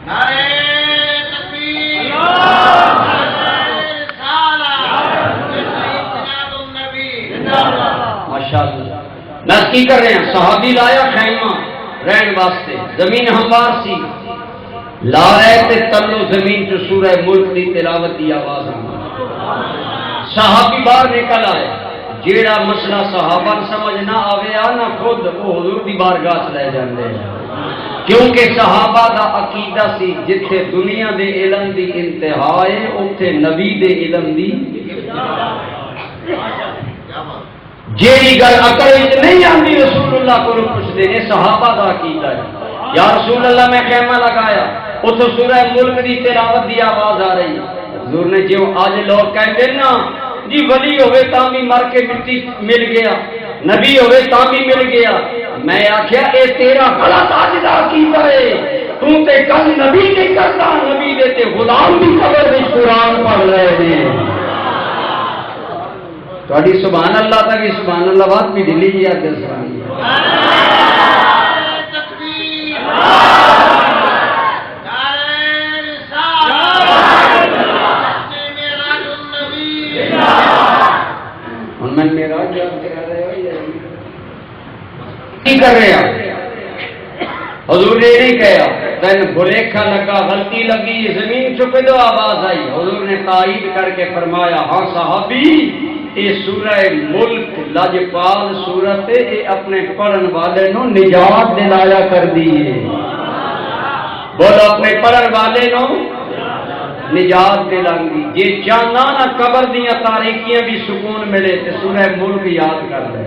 نعرہ تکبیر، ماشاءاللہ۔ نس کی کر رہے ہیں؟ صحابی لایا خیمہ رہن واسطے، زمین ہموار سی، لا رہے تے تلو زمین جو سورہ ملک دی تلاوت دی آواز آئی، صحابی باہر نکل آئے، جیڑا مسئلہ صحابہ سمجھ نہ آوے نہ خود وہ حضور دی بارگاہ چ لے جاندے، کیونکہ صحابہ دا عقیدہ سی جتھے دنیا دے علم دی انتہا ہے اوتھے نبی دے علم دی جیڑی گل عقل وچ نہیں آندی رسول اللہ کو پوچھدے نے، صحابہ دا عقیدہ ہے۔ یا رسول اللہ میں خیمہ لگایا، اتھوں سورہ ملک دی تلاوت دی آواز آ رہی، حضور نے جو آج لوگ کہتے نا جی ولی ہوئے تاں بھی مر کے مٹی مل گیا، نبی ہوئے تاں بھی مل گیا، میں آخیا اے تیرا غلط آج دا عقیدہ ہے، تو تے کل نبی نہیں کرتا، نبی دے تے غلام بھی قبر وچ قرآن پڑھ رہے ہیں۔ تھوڑی سبحان اللہ تک سبحان اللہ بات بھی دلی جی آتے سبحان میں میرا کر رہے ہیں حضور نے نہیں کہا تین بھلیکھا لگا غلطی لگی زمین چکے دو آواز آئی، حضور نے تائید کر کے فرمایا ہاں صحابی یہ سورہ ملک لاجپال سورت یہ اپنے پڑھن والے نو نجات دلایا کر دیے، بولو اپنے پڑھن والے نو نجات دلانگی، جے چاہنا نہ قبر دیاں تاریکیاں بھی سکون ملے تو سورہ ملک یاد کر لے۔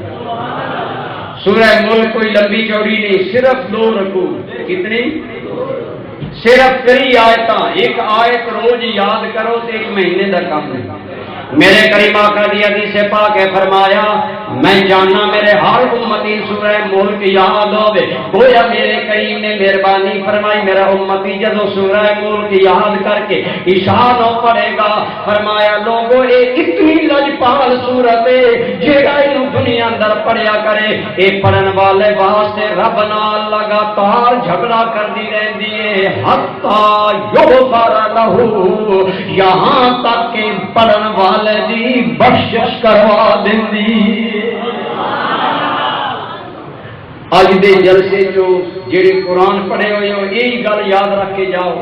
سورہ ملک کوئی لمبی چوڑی نہیں، صرف 2 رکوع، کتنی؟ صرف 3 آیتاں، ایک آیت روز یاد کرو تو 1 مہینے کا کام ہے۔ میرے کریم آقا دی حدیث پاک ہے فرمایا میں جاننا میرے ہر امتی سورہ ملک یاد ہوے، گویا میرے کریم نے مہربانی فرمائی میرا امتی جدو سورہ ملک یاد کر کے عشاء نو پڑھے گا، فرمایا لوگوں اے اتنی لجپال سورت ہے جیڑا اینو دنیا اندر پڑھیا کرے اے پڑھن والے واسطے رب نال لگاتار جھگڑا کردی رہندی ہے، حتی یغفر لہ، یہاں تک کہ پڑھن والے دی بخشش کروا دیندی۔ اج دے جلسے جو جڑے قرآن پڑھے ہوئے ہو یہی گل یاد رکھ کے جاؤ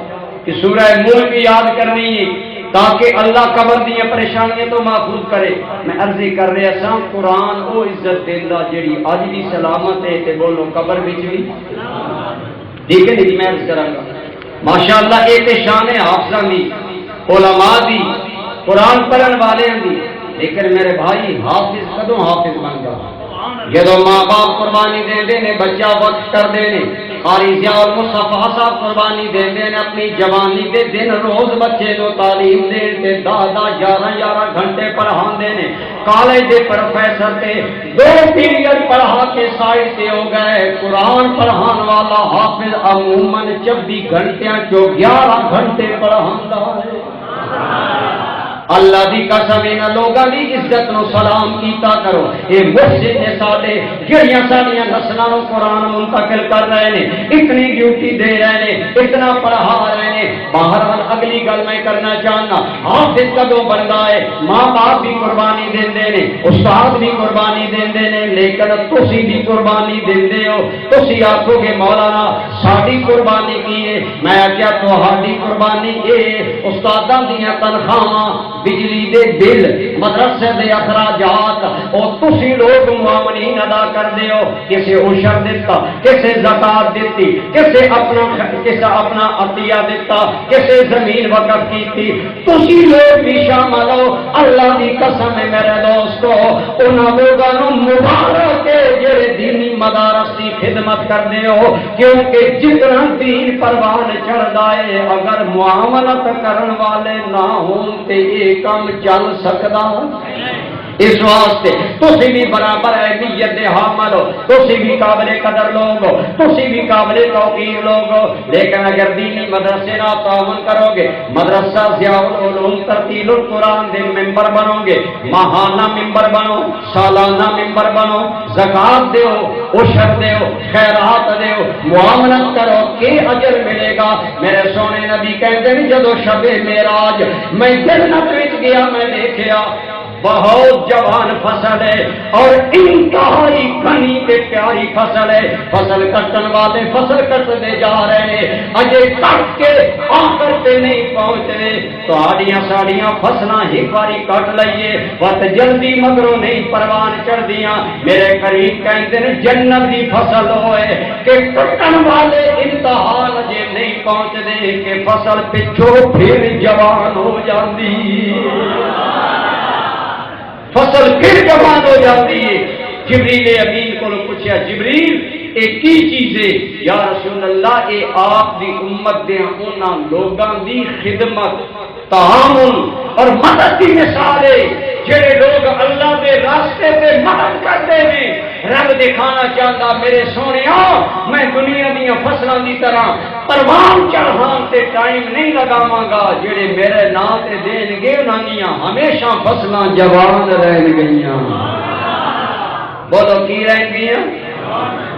کہ سورہ ملک یاد کرنی ہے تاکہ اللہ قبر دیا پریشانیاں تو محفوظ کرے۔ میں عرضی کر رہا سا قرآن او عزت دیندا جڑی اج دی سلامت ہے تے بولو قبر وچ بھی ٹھیک ہے نہیں، میں عرض کراں گا ماشاءاللہ اے تے شان ہے حافظاں دی، علماء دی، قرآن پڑھن والے دی، لیکن میرے بھائی حافظ کدوں حافظ بن گیا؟ جدو ماں باپ قربانی دے نے بچہ وقت کر دے نے، قاری ضیاء المصطفیٰ صاحب قربانی دے نے اپنی جوانی دے دن روز بچے کو تعلیم دے تے دادا 11 گھنٹے پڑھان دے نے، کالج دے پروفیسر تے 2 پیریڈ پڑھا کے سائڈ سے ہو گئے، قرآن پڑھان والا حافظ عموماً 24 گھنٹیاں 11 گھنٹے پڑھاندا ہے۔ اللہ دی قسم انہاں لوگاں دی عزت نو سلام کیتا کرو، اے مسجد نے ساڈے جڑیاں ساڈیاں نسلاں نو قرآن منتقل کر رہے نے، اتنی ڈیوٹی دے رہے نے، اتنا پڑھا رہے نے۔ بہرحال اگلی گل میں کرنا چاہنا حافظ کدوں بندا ہے؟ ماں باپ بھی قربانی دیندے نے، استاد بھی قربانی دیندے نے، لیکن تسی بھی قربانی دیندے ہو۔ تسی آکھو گے مولانا ساڈی قربانی کی ہے، میں کیا تہاڈی قربانی اے استاداں دیاں تنخواہاں، بجلی دے بل، مدرسے دے اخراجات اور تسی لوگ معاونین ادا کر دے ہو، کسے عشر دیتا، کسے زکات دیتی، کسے اپنا عطیہ دیتا، کسے زمین وقف کیتی، تسی لوگ بھی شامل ہو۔ اللہ دی قسم ہے میرے دوستو انہاں لوگاں نو مبارک ہے جڑے دینی مدارس دی خدمت کر دے ہو، کیونکہ جتنا دین پروان چڑھدا ہے اگر معاونت کرن والے نہ ہون تے یہ کام چل سکدا اس واسطے تسی بھی برابر اہمیت دے حامل ہو، تسی بھی قابل قدر لوگ ہو، تسی بھی قابل توقیر لوگ ہو، لیکن اگر دینی مدرسے نہ تعاون کرو گے، مدرسہ ضیاء العلوم ترتیل القرآن دے ممبر بنو گے، ماہانہ ممبر بنو، سالانہ ممبر بنو، زکات دیو، عشر دیو، خیرات دیو، معاملت کرو کہ اجر ملے گا۔ میرے سونے نبی کہتے ہیں جدو شب معراج میں جنت وچ گیا، میں دیکھیا بہت جوان فصل ہے اور انتہائی گھنی تے پیاری فصل ہے، فصل کٹن والے فصل کٹتے جا رہے ہیں، اجے کٹ کے آخر پہ نہیں پہنچے، تو آڑیاں ساڑیاں فصلاں ہی باری کٹ لئیے، وقت جلدی مگروں نہیں پروان چڑھ دیاں۔ میرے قریب کہتے ہیں جنت دی فصل ہوئے کہ کٹن والے انتہا اجے نہیں پہنچتے کہ فصل پچھو پھر جوان ہو جاندی، فصل پھر جوان ہو جاتی ہے۔ جبریل امین کو پوچھا جبریل ایک کی چیز ہے یا رسول اللہ، اے آپ دی امت دے انہاں لوگاں دی خدمت، تعاون اور مدد دی مثال ہے، جڑے لوگ اللہ دے راستے پہ مدد کرتے ہیں۔ رب دکھانا چاہتا میرے سونیا میں دنیا دیا فصلوں کی طرح پروان چڑھان تے ٹائم نہیں لگاواں گا، جڑے میرے نام تے دین گے انہاں دیاں ہمیشہ فصلاں جوان رہن گئیاں۔ بولو کی رہن گئیاں؟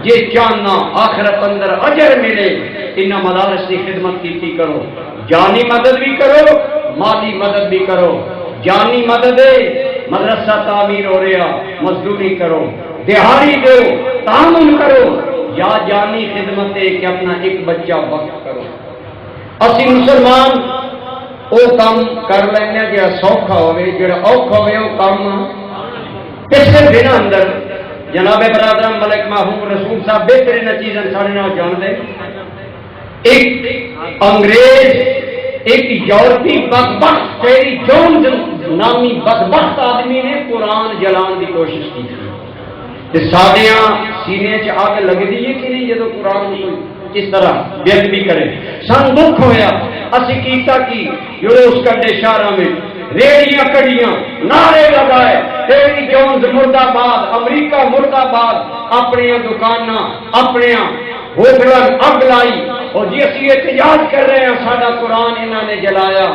جی چاہنا آخرت اندر اجر ملے، ان مدارس کی خدمت کی کرو، جانی مدد بھی کرو، مالی مدد بھی کرو۔ جانی مدد ہے، مدرسہ تعمیر ہو رہا، مزدوری کرو، دیہاڑی دو، تعاون کرو، یا جانی خدمت ہے کہ اپنا ایک بچہ وقت کرو۔ اسی مسلمان وہ کام کر لینا جڑا سوکھا ہوئے، جڑا اوکھا ہوئے وہ کام پچھلے دن اندر جناب برادر ملک محبوب رسول صاحب بہترین چیزیں سارے نال جان دے، ایک انگریز ایک یورپی بدبخت ٹیری جونز نامی بدبخت آدمی نے قرآن جلان کی کوشش کی تھی، ساڈیاں سینے چ آگ لگتی ہے کہ نہیں جدو قرآن اس طرح بیت بھی کرے، سن دکھ ہویا، اسی کیتا کی جڑے اس کڈے شہراں میں ریڑیاں کڑیاں نعرے لگائے ٹیری جونز مرد آباد، امریکہ مرد آباد، اپنی دکاناں اپنے ہوٹلاں اگ لائی، اور جی اسی احتجاج کر رہے ہیں ساڈا قرآن انہوں نے جلایا۔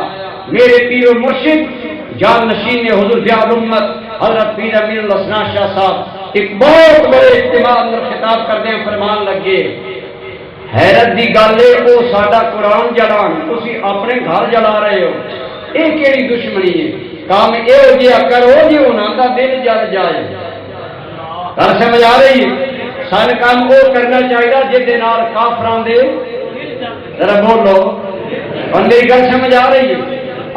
میرے پیر و مرشد جان نشین حضور ضیاء الامت حضرت پیر امین الحسن شاہ صاحب ایک بہت بڑے اجتماع اندر خطاب کرتے ہیں، فرمان لگے حیرت دی گل ہے وہ ساڈا قرآن جلان تسی اپنے گھر جلا رہے ہو، یہ کیڑی دشمنی ہے؟ کام یہ جہا کرو جی انہوں کا دل جل جائے۔ گل سمجھ آ رہی ہے؟ سن کام وہ کرنا چاہیے جہد کافران دے ذرا بولو، اور میری گل سمجھ آ رہی ہے؟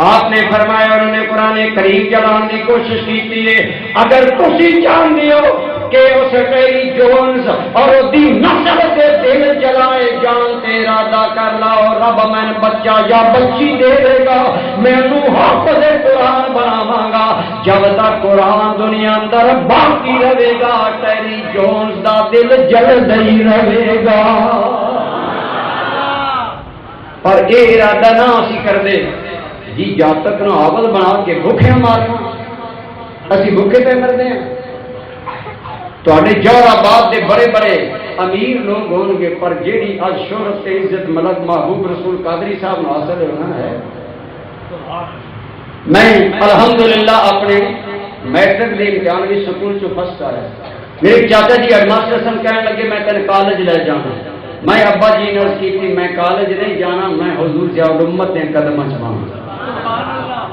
آپ نے فرمایا انہوں نے قرآن کریم جلان کی کوشش کی ہے، اگر تسی چاہتے ہو کہ اس ٹیری جونز اور دی نسل کے دل جلائے جان تے ارادہ کر لاؤ، رب میں بچہ یا بچی دے دے گا، میں انہوں حافظ قرآن بناواں گا، جب تک قرآن دنیا اندر باقی رہے گا ٹیری جونز دا دل جل نہیں رہے گا۔ پر اے ارادہ نہ اسی کر دے جی جب تک نہ حافظ بنا کے بھوکے مارنا، اسی بھوکے پہ مرتے ہیں۔ جوہر آباد کے بڑے بڑے امیر لوگ ہوں گے، پر جیڑی آج شہرت تے عزت ملک محبوب رسول قادری صاحب نے حاصل ہونا ہے۔ میں الحمدللہ اپنے میٹرک کے امتحان بھی سکول چو فرسٹ آیا، میرے چاچا جی ہیڈ ماسٹر سن کہنے لگے میں تیرے کالج لے جانا، میں ابا جی نے عرض کی تھی میں کالج نہیں جانا، میں حضور ضیاء الامت نے قدم چباؤں۔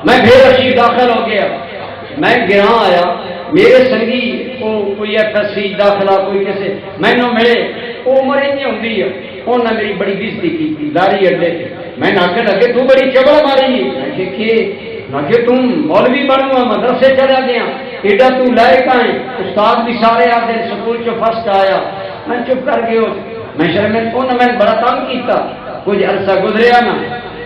میں بے رشید داخل ہو گیا، میں گراں آیا، میرے سنگی کوئی ایف ایس سی داخلہ کوئی کیسے مینوں ملے، وہ عمر نہیں ہوتی ہے، انہوں نے میری بڑی بےزتی کی لاری اڈے سے، میں آخر لگے تو بڑی چبڑ ماری، میں کہ تم مولوی بنوا مدرسے چلا گیا، ایڈا تو لائق آئے، استاد بھی سارے آتے سکول چو فرسٹ آیا، میں چپ کر گیا، میں شرمن انہوں نے بڑا تنگ کیتا، کچھ عرصہ گزریا نا،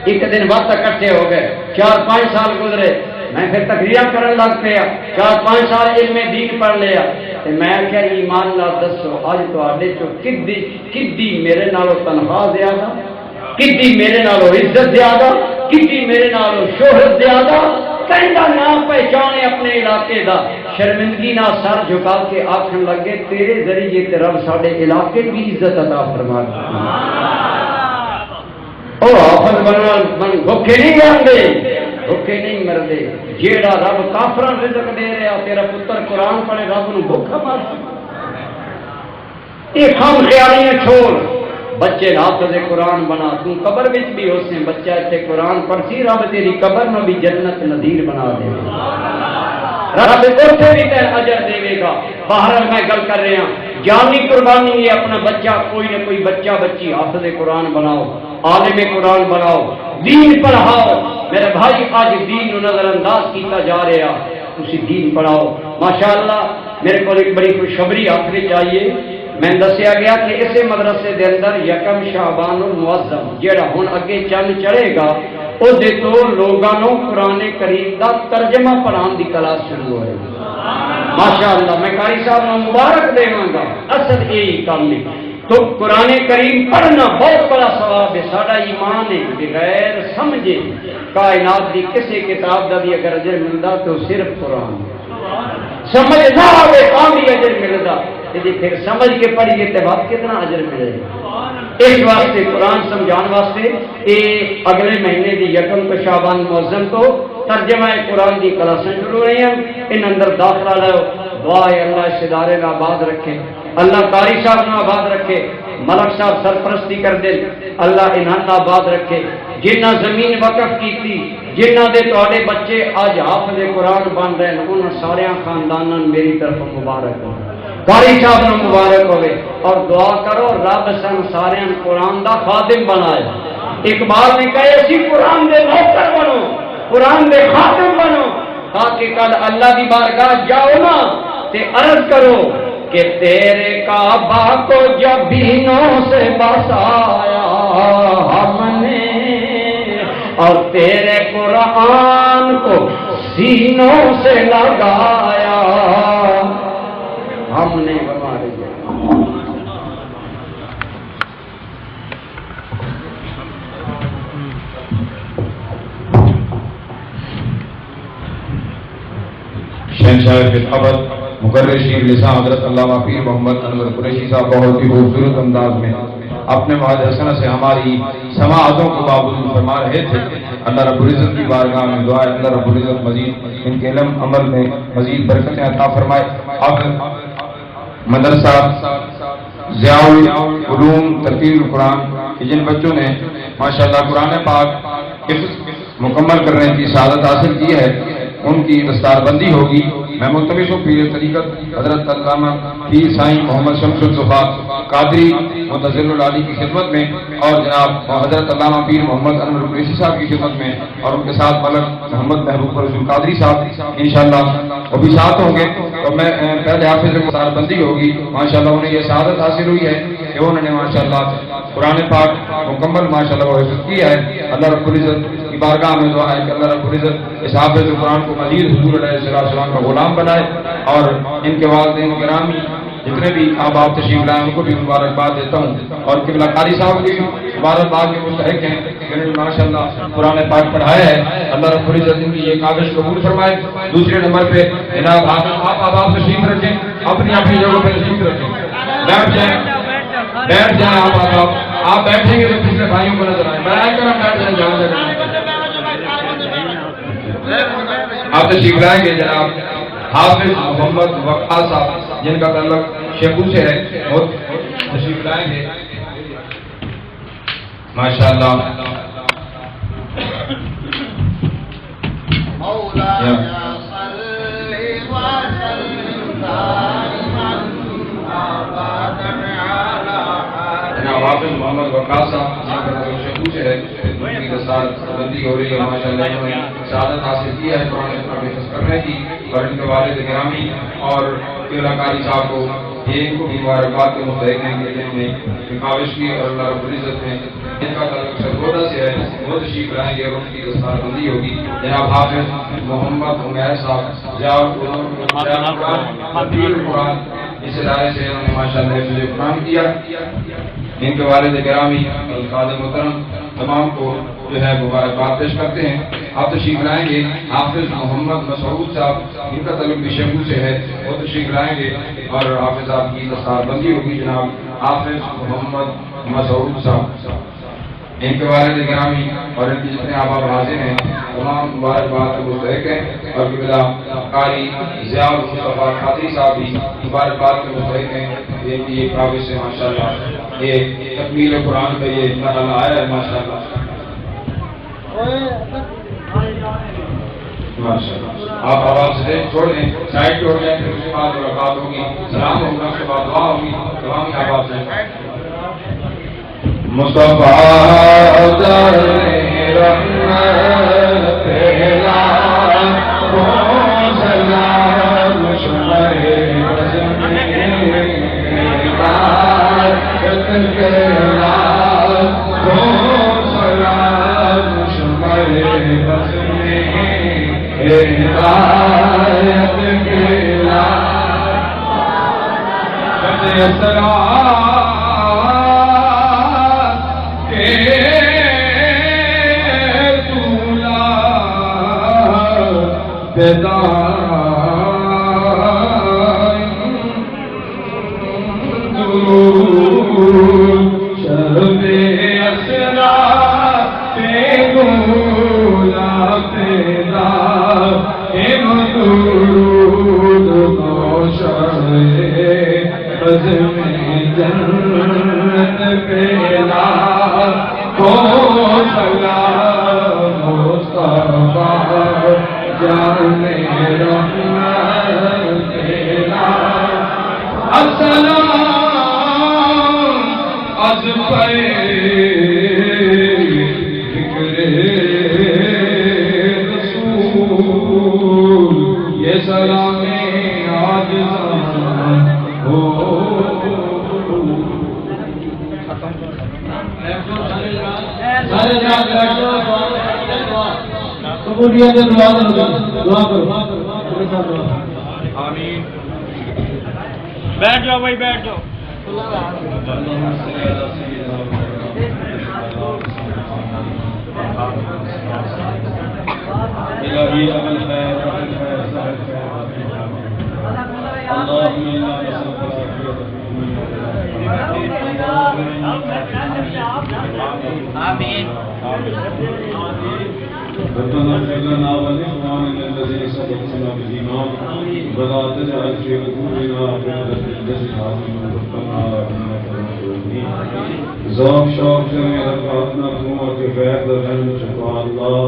ایک دن وقت اکٹھے ہو گئے، 4-5 سال گزرے، میں پھر تقریر کرنے لگ پیا، 4-5 سال علم دین پڑھ لیا، تے میں کیا ایمان لا دسو اج تواڈے چوں کدی میرے نالوں تنخواہ زیادہ، کدی میرے نالوں عزت زیادہ، کدی میرے نالوں شہرت زیادہ، کہندا نام پہچانے اپنے علاقے دا، شرمندگی نہ سر جھکا کے آخر لگے تیرے ذریعے تے رب ساڈے علاقے بھی عزت عطا فرما دے. او آفت بن بھوکے نہیں مرتے، بھوکے نہیں مرتے. جیڑا رب کافراں رزق دے رہا تیرا پتر قرآن پڑھے رب نو بھوکا مار. یہ خام خیالیاں چھوڑ، بچے حافظ قرآن بنا. تو قبر وچ بھی اس نے بچہ اتنے قرآن پڑھسی رب تیری قبر میں بھی جنت نذیر بنا دے گا، رب اتنے بھی تین اجر دے گا. باہر میں گل کر رہا جانی قربانی ہے اپنا بچہ کوئی نہ کوئی بچہ بچی حافظ قرآن بناؤ، عالم قرآن بناؤ، دین پڑھاؤ. میرے بھائی آج دین نو نظر انداز کیتا جا رہا، اسی دین پڑھاؤ. ماشاءاللہ میرے کو ایک بڑی خوشخبری آخری چاہیے. میں دسیا گیا کہ اسے مدرسے دے اندر یکم شعبان المعظم جیڑا ہن اگے چند چڑھے گا او دے تو لوگاں نو قرآن کریم دا ترجمہ پڑھان دی کلاس شروع ہوئے گی. ماشاءاللہ میں قاری صاحب نو مبارک دیواں گا. اصل یہی کام ہے. تو قرآن کریم پڑھنا بہت بڑا ثواب ہے. ساڈا ایمان ہے بغیر سمجھے کائنات دی کسی کتاب دا بھی اگر اجر ملدا تو صرف قرآن. سمجھ نہ آئے کام بھی اجر ملدا، پھر سمجھ کے پڑھیے تو بات کتنا اجر ملے گا. اس واسطے قرآن سمجھان واسطے یہ اگلے مہینے دی یکم کو شعبان معظم تو ترجمہ قرآن دی کلاسیں شروع ہوئی ہیں. ان اندر داخلہ لو. دعا ہے اللہ اس ادارے میں آباد رکھے، اللہ قاری صاحب نے آباد رکھے، ملک صاحب سرپرستی کر دے، اللہ انہاں آباد رکھے. جنہ زمین وقف کی تھی، جنہ دے تواڈے بچے آج حافظ قرآن بن رہے ہیں، ان سارے خانداناں میری طرف مبارک ہو. قاری صاحب نے مبارک ہوئے اور دعا کرو رب سن سارے قرآن دا خادم بنائے. اقبال نے کہے اسی قرآن دے نوکر بنو، قرآن دے خادم بنو، تاکہ کل اللہ دی بارگاہ جاؤ نا تے عرض کرو کہ تیرے کعبہ کو جب بینوں سے بسایا ہم نے اور تیرے قرآن کو سینوں سے لگایا ہم نے. ہمارے شہنشاہ خطابت مقرر شیر لسان حضرت علامہ پیر محمد انور قریشی صاحب بہت ہی خوبصورت انداز میں اپنے موعظہ حسنہ سے ہماری سماعتوں کو قبول فرما رہے تھے. اللہ رب العزت کی بارگاہ میں دعا ہے اللہ رب العزت مزید ان کے علم عمل میں مزید برکتیں عطا فرمائے. اب مدرسہ ضیاء العلوم ترتیل القرآن کہ جن بچوں نے ماشاءاللہ قرآن پاک مکمل کرنے کی سعادت حاصل کی ہے ان کی دستار بندی ہوگی. میں ملتمس ہوں پیر طریقت حضرت علامہ پیر سائیں محمد شمس الصفات قادری متضل العالی کی خدمت میں اور جناب حضرت علامہ پیر محمد انور قریشی صاحب کی خدمت میں اور ان کے ساتھ ملک محمد محبوب رسول قادری صاحب انشاءاللہ وہ بھی ساتھ ہوں گے. تو میں پہلے حافظ کو دستار بندی ہوگی. ماشاءاللہ انہیں یہ سعادت حاصل ہوئی ہے کہ انہوں نے ماشاءاللہ قرآن پاک مکمل ماشاءاللہ وہ حفظ کیا ہے. اللہ رب العزت کی بارگاہ میں دعا ہے کہ اللہ رب العزت اس حافظ قرآن کو مزید حضور علیہ السلام کا غلام بنائے اور ان کے والدین گرامی جتنے بھی احباب تشریف لائے ان کو بھی مبارکباد دیتا ہوں اور قبلہ قاری صاحب کی مبارکباد کے مستحق ہیں جنہوں نے ماشاءاللہ قرآن پاک پڑھایا ہے. اللہ رب العزت ان کی یہ کاوش قبول فرمائے. دوسرے نمبر پہ جناب آپ احباب تشریف رکھیں، اپنی اپنی جگہوں پہ تشریف رکھیں، بیٹھ جائیں آپ بیٹھیں گے تو پچھلے بھائیوں کو نظر آئیں. بیٹھ جائیں جہاں آپ تشریف لائیں گے. جناب حافظ محمد وقاص صاحب جن کا تعلق شیخو سے ہے اور تشریف لائیں گے ماشاءاللہ. جناب حافظ محمد وقاص صاحب جن کا تعلق شیخو سے ہے ان کی دستار بندی ہو رہی ہے. ماشاءاللہ انہوں نے سعادت حاصل کی ہے قرآن حفظ کرنے کی اور ان کے والد گرامی اور قبلہ قاری صاحب کو یہ کو بھی مبارکباد کے مستحق ہیں کہ جنہوں نے کاوش کی اور اللہ رب العزت نے ان کا تعلق سرگودا سے ہے وہ تشریف لائیں گے اور ان کی دستار بندی ہوگی. جناب حافظ محمد عمیر صاحب ضیاء القرآن اس ادارے سے انہوں نے ماشاءاللہ حفظ قرآن کیا. ان کے والد گرامی القادر محترم تمام کو جو ہے مبارکباد پیش کرتے ہیں. آپ تشریف لائیں گے. حافظ محمد مسعود صاحب، ان کا تعلق بشمو سے ہے، وہ تشریف لائیں گے اور حافظ صاحب کی دستار بندی ہوگی. جناب حافظ محمد مسعود صاحب، ان کے والد گرامی اور ان کے جتنے احباب حاضر ہیں تمام مبارکباد کے مستحق ہیں، اور قبلہ قاری ضیاء المصطفیٰ قادری صاحب بھی مبارکباد کے مستحق ہیں. ان کی ایک کاغذ سے ماشاءاللہ یہ تکمیل قرآن کا یہ مرحلہ آیا ہے. ماشاءاللہ ماشاءاللہ. آپ آواز سے چھوڑ دیں، سائڈ پہ ہو جائیں، پھر اس کے بعد ملاقات ہوگی، سلام ہوگا، اس کے بعد دعا ہوگی. تمام آواز سے مصطفیٰ بیٹھ جاؤ بھائی، بیٹھ جاؤ. آمین. ربنا اغفر لنا ولإخواننا الذين سبقونا بالإيمان ولا تجعل في قلوبنا غلا للذين آمنوا ربنا إنك رؤوف رحيم. ذوق شوق سے میرا اپنا قوت کے فیض رحم شفا اللہ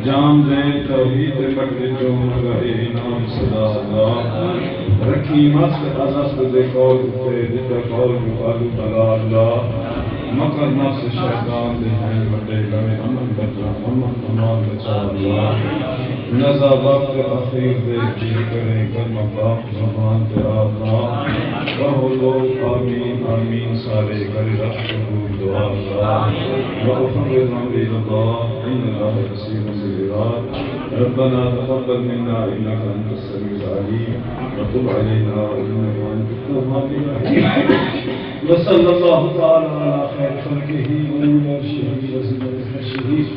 جام دے توحید بٹے جو مگے نام صدا اللہ رکھی مست ازست دے قول تے دے قول کو تعالی اللہ مکر نفس شیطان دے ہیں بڑے گئے امن بچا امن امان بچا اللہ نزا وقت اخیر دے کی کرے کلمہ پاک زبان تیرا اللہ کہو لوگ آمین آمین سارے کرے رکھ دعا اللہ وغفر ذنبی اللہ ان اللہ بصیر بالعباد ربنا تقبل منا انك انت السميع العليم وتب علينا انك انت التواب الرحيم. وصلى الله تعالى على خير خلقه ونور الشهيد وزنة الشهيد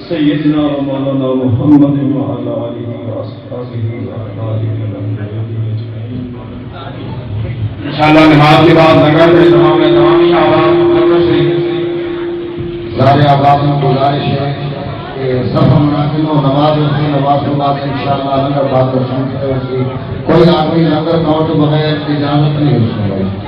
سيدنا ومولانا محمد وعلى آله وأصحابه وأحبابه انشاءاللہ نماز کے بعد نگر میں تمامی آواز نمبر سے سارے آباد میں گزارش ہے کہ سب مناسب و نماز ہوتی نماز کے بعد انشاءاللہ لنگر بات کرتے ہیں. کوئی آدمی لنگر کھاؤ تو بغیر اجازت نہیں ہو سکتا.